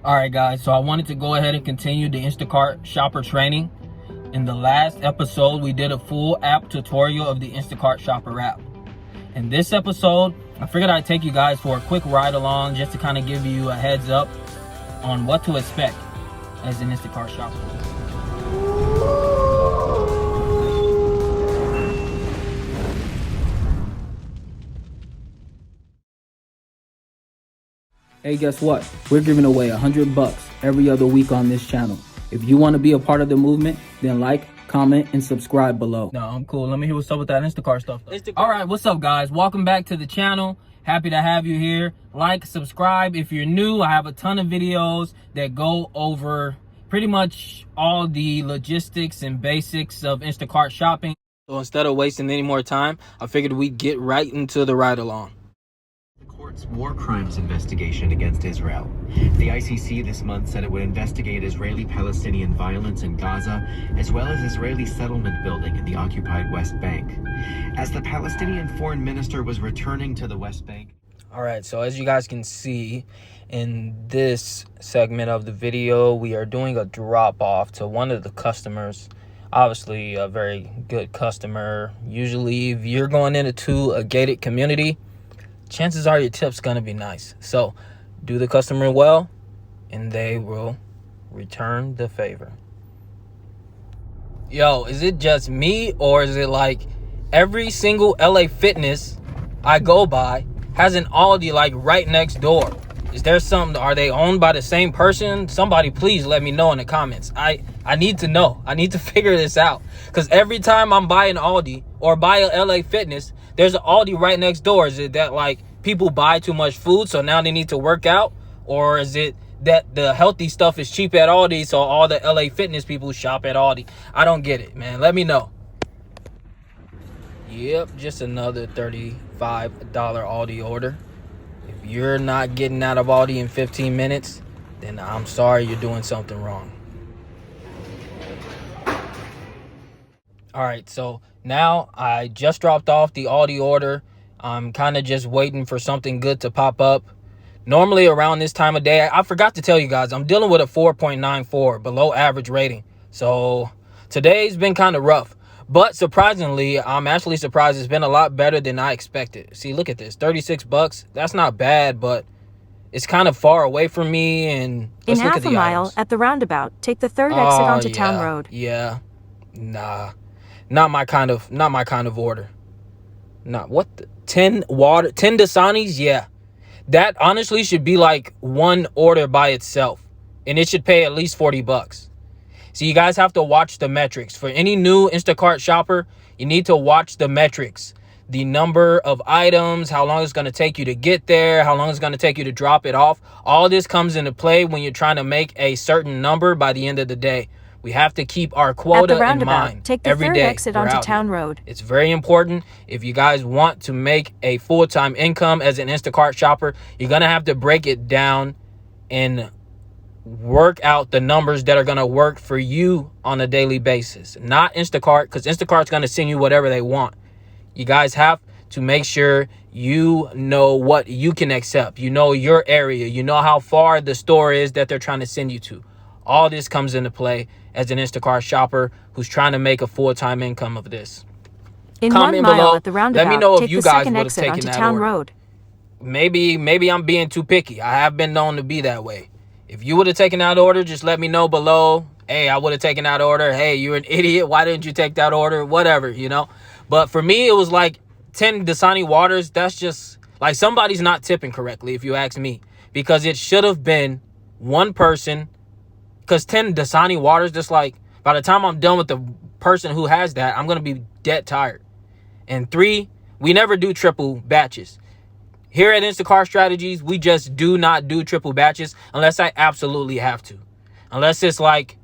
All right, guys, so I wanted to go ahead and continue the Instacart shopper training. In the last episode, we did a full app tutorial of the Instacart shopper app. In this episode, I figured I'd take you guys for a quick ride along just to kind of give you a heads up on what to expect as an Instacart shopper. Hey, guess what? We're giving away $100 every other week on this channel. If you want to be a part of the movement, then like, comment, and subscribe below. No, I'm cool. Let me hear what's up with that Instacart stuff, though. All right, what's up, guys? Welcome back to the channel. Happy to have you here. Like, subscribe. If you're new, I have a ton of videos that go over pretty much all the logistics and basics of Instacart shopping. So instead of wasting any more time, I figured we'd get right into the ride along. War crimes investigation against Israel. The ICC this month said it would investigate Israeli-Palestinian violence in Gaza, as well as Israeli settlement building in the occupied West Bank. As the Palestinian foreign minister was returning to the West Bank. All right, so as you guys can see in this segment of the video, we are doing a drop-off to one of the customers. Obviously, a very good customer. Usually, if you're going into a gated community, chances are your tip's gonna be nice. So do the customer well and they will return the favor. Yo, is it just me, or is it like every single LA Fitness I go by has an Aldi like right next door? Is there something? Are they owned by the same person? Somebody please let me know in the comments. I need to know. I need to figure this out, because every time I'm buying Aldi or buy a LA Fitness, there's an Aldi right next door. Is it that like people buy too much food so now they need to work out? Or is it that the healthy stuff is cheap at Aldi so all the LA Fitness people shop at Aldi? I don't get it, man. Let me know. Yep, just another $35 Aldi order. If you're not getting out of Aldi in 15 minutes, then I'm sorry, you're doing something wrong. All right, so now I just dropped off the Aldi order. I'm kind of just waiting for something good to pop up. Normally around this time of day, I forgot to tell you guys, I'm dealing with a 4.94 below average rating. So today's been kind of rough. But surprisingly, I'm actually surprised it's been a lot better than I expected. See, look at this, $36. That's not bad, but it's kind of far away from me. And let's look at the items. In half a mile at the roundabout, take the third exit onto Town Road. Yeah, nah. Not my kind of order. Not what the 10 Dasanis? Yeah. That honestly should be like one order by itself. And it should pay at least $40. So you guys have to watch the metrics. For any new Instacart shopper, you need to watch the metrics. The number of items, how long it's going to take you to get there, how long it's going to take you to drop it off. All this comes into play when you're trying to make a certain number by the end of the day. We have to keep our quota in mind. Take the third exit onto Town Road. It's very important. If you guys want to make a full-time income as an Instacart shopper, you're going to have to break it down and work out the numbers that are going to work for you on a daily basis. Not Instacart, because Instacart's going to send you whatever they want. You guys have to make sure you know what you can accept. You know your area. You know how far the store is that they're trying to send you to. All this comes into play as an Instacart shopper who's trying to make a full-time income of this. In Comment 1 mile below. at the roundabout, let me know if take you the guys second would have exit taken onto that Town order. Road. Maybe I'm being too picky. I have been known to be that way. If you would have taken that order, just let me know below. Hey, I would have taken that order. Hey, you're an idiot. Why didn't you take that order? Whatever, you know. But for me, it was like 10 Dasani waters. That's just like somebody's not tipping correctly, if you ask me. Because it should have been one person. Because 10 Dasani waters, just like by the time I'm done with the person who has that, I'm going to be dead tired. And 3, we never do triple batches. Here at Instacart Strategies, we just do not do triple batches unless I absolutely have to. Unless it's like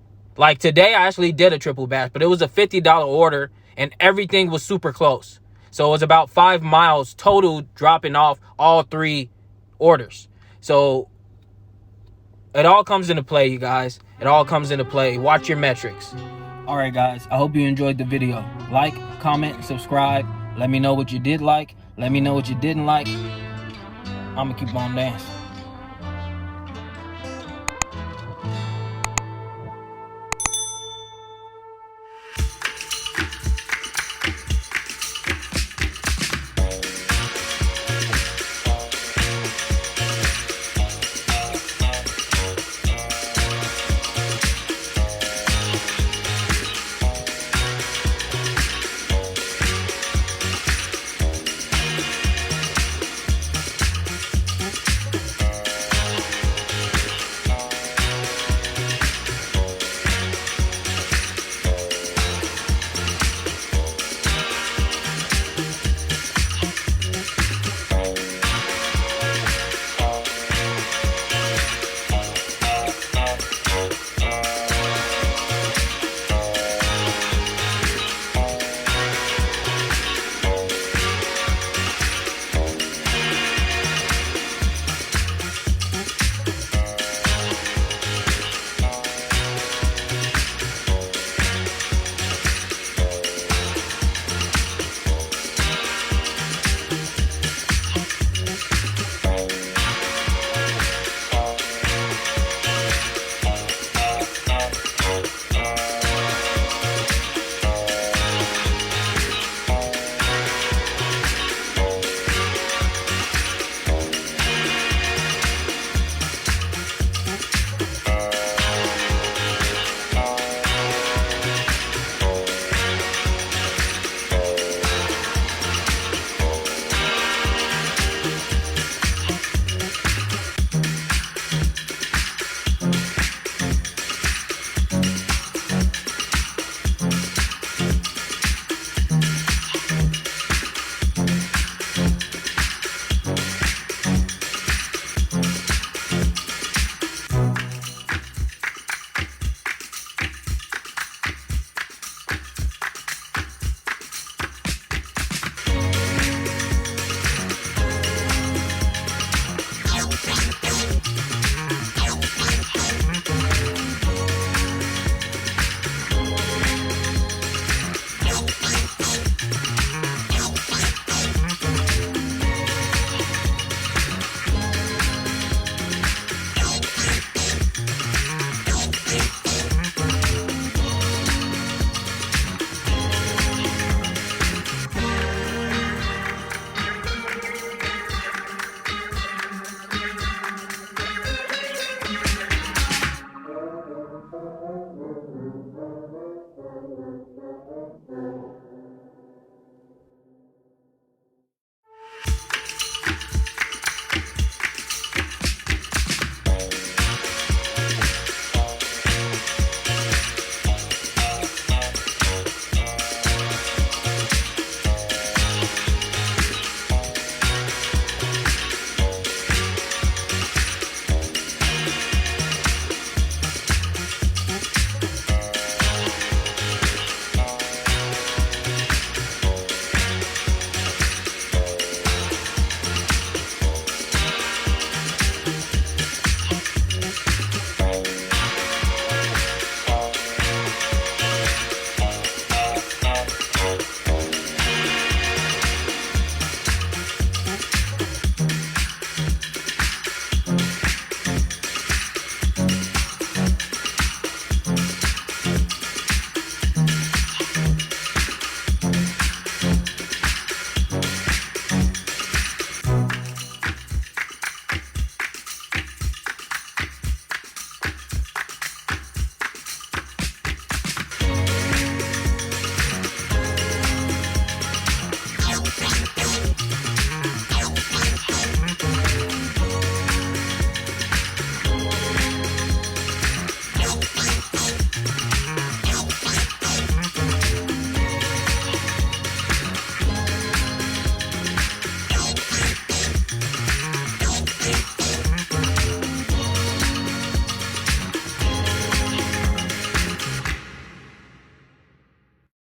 today, I actually did a triple batch, but it was a $50 order and everything was super close. So it was about 5 miles total dropping off all 3 orders. So it all comes into play, you guys. It all comes into play. Watch your metrics. All right, guys. I hope you enjoyed the video. Like, comment, subscribe. Let me know what you did like. Let me know what you didn't like. I'm going to keep on dancing.